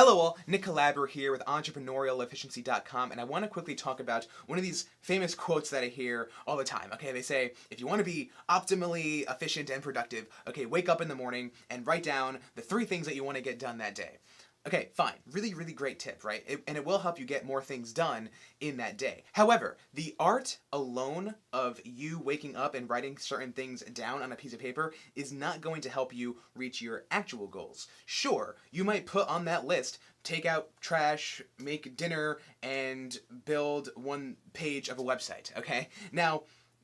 Hello all, Nick Calabro here with entrepreneurialefficiency.com, and I want to quickly talk about one of these famous quotes that I hear all the time. Okay, they say, if you want to be optimally efficient and productive, okay, wake up in the morning and write down the 3 things that you want to get done that day. Okay, fine. Really, really great tip, right? And it will help you get more things done in that day. However, the art alone of you waking up and writing certain things down on a piece of paper is not going to help you reach your actual goals. Sure, you might put on that list, take out trash, make dinner, and build 1 page of a website, okay? Now,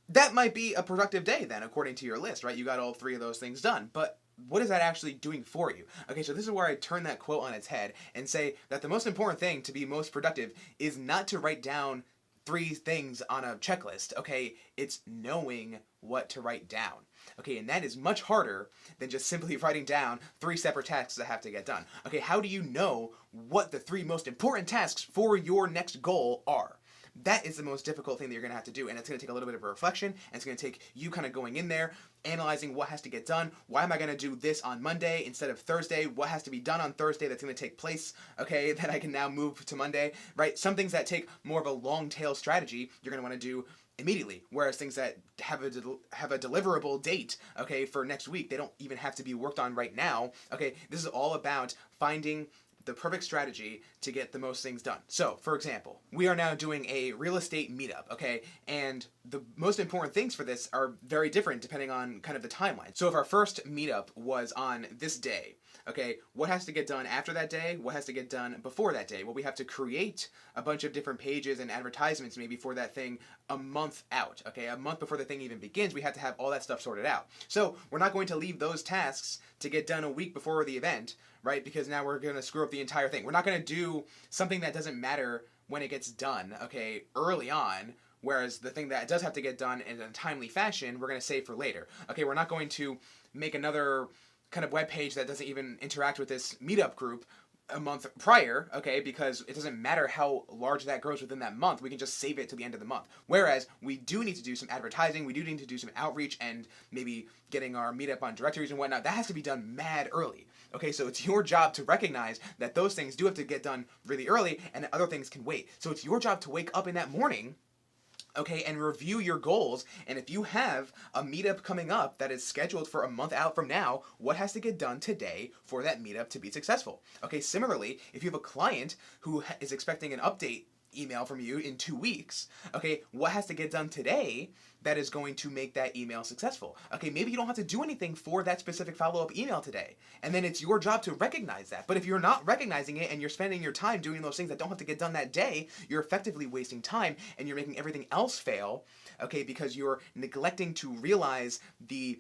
that might be a productive day then, according to your list, right? You got all 3 of those things done, but what is that actually doing for you? Okay, so this is where I turn that quote on its head and say that the most important thing to be most productive is not to write down 3 things on a checklist, okay? It's knowing what to write down. Okay, and that is much harder than just simply writing down 3 separate tasks that have to get done. Okay, how do you know what the 3 most important tasks for your next goal are? That is the most difficult thing that you're going to have to do, and it's going to take a little bit of a reflection, and it's going to take you kind of going in there, analyzing what has to get done. Why am I going to do this on Monday instead of Thursday? What has to be done on Thursday that's going to take place, okay, that I can now move to Monday, right? Some things that take more of a long tail strategy, you're going to want to do immediately, whereas things that have a deliverable date, okay, for next week, they don't even have to be worked on right now. Okay, this is all about finding the perfect strategy to get the most things done. So, for example, we are now doing a real estate meetup, okay? And the most important things for this are very different depending on kind of the timeline. So if our first meetup was on this day, okay, what has to get done after that day? What has to get done before that day? Well, we have to create a bunch of different pages and advertisements maybe for that thing a month out, okay? A month before the thing even begins, we have to have all that stuff sorted out. So we're not going to leave those tasks to get done a week before the event, right? Because now we're going to screw up the entire thing. We're not going to do something that doesn't matter when it gets done, okay, early on, whereas the thing that does have to get done in a timely fashion, we're going to save for later. Okay, we're not going to make another kind of web page that doesn't even interact with this meetup group a month prior, okay, because it doesn't matter how large that grows within that month, we can just save it to the end of the month. Whereas we do need to do some advertising, we do need to do some outreach and maybe getting our meetup on directories and whatnot. That has to be done mad early. Okay, so it's your job to recognize that those things do have to get done really early and that other things can wait. So it's your job to wake up in that morning, okay, and review your goals. And if you have a meetup coming up that is scheduled for a month out from now, what has to get done today for that meetup to be successful? Okay, similarly, if you have a client who is expecting an update email from you in 2 weeks, okay, what has to get done today that is going to make that email successful? Okay, maybe you don't have to do anything for that specific follow-up email today, and then it's your job to recognize that. But if you're not recognizing it and you're spending your time doing those things that don't have to get done that day, you're effectively wasting time and you're making everything else fail, okay, because you're neglecting to realize the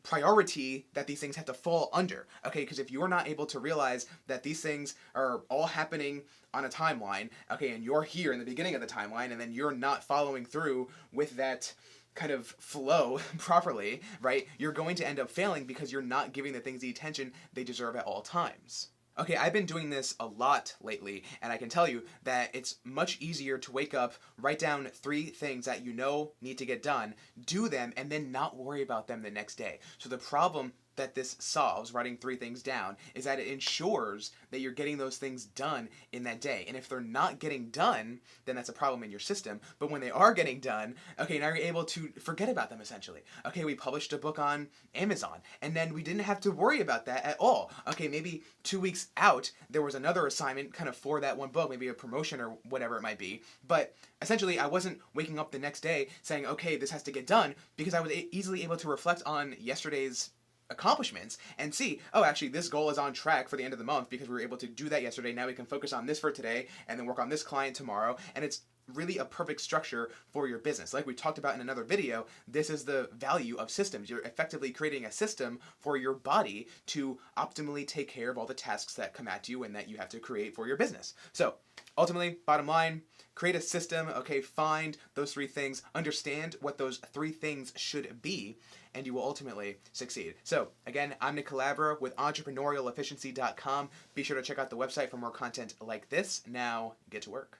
priority that these things have to fall under, okay? Because if you're not able to realize that these things are all happening on a timeline, okay, and you're here in the beginning of the timeline, and then you're not following through with that kind of flow properly, right, you're going to end up failing because you're not giving the things the attention they deserve at all times. Okay, I've been doing this a lot lately, and I can tell you that it's much easier to wake up, write down 3 things that you know need to get done, do them, and then not worry about them the next day. So the problem that this solves, writing 3 things down, is that it ensures that you're getting those things done in that day. And if they're not getting done, then that's a problem in your system. But when they are getting done, okay, now you're able to forget about them essentially. Okay, we published a book on Amazon, and then we didn't have to worry about that at all. Okay, maybe 2 weeks out, there was another assignment kind of for that one book, maybe a promotion or whatever it might be. But essentially, I wasn't waking up the next day saying, okay, this has to get done, because I was easily able to reflect on yesterday's accomplishments and see, oh, actually this goal is on track for the end of the month because we were able to do that yesterday. Now we can focus on this for today and then work on this client tomorrow. And it's really a perfect structure for your business. Like we talked about in another video, this is the value of systems. You're effectively creating a system for your body to optimally take care of all the tasks that come at you and that you have to create for your business. So ultimately, bottom line, create a system, okay, find those 3 things, understand what those 3 things should be, and you will ultimately succeed. So again, I'm Nick Calabro with entrepreneurialefficiency.com. Be sure to check out the website for more content like this. Now, get to work.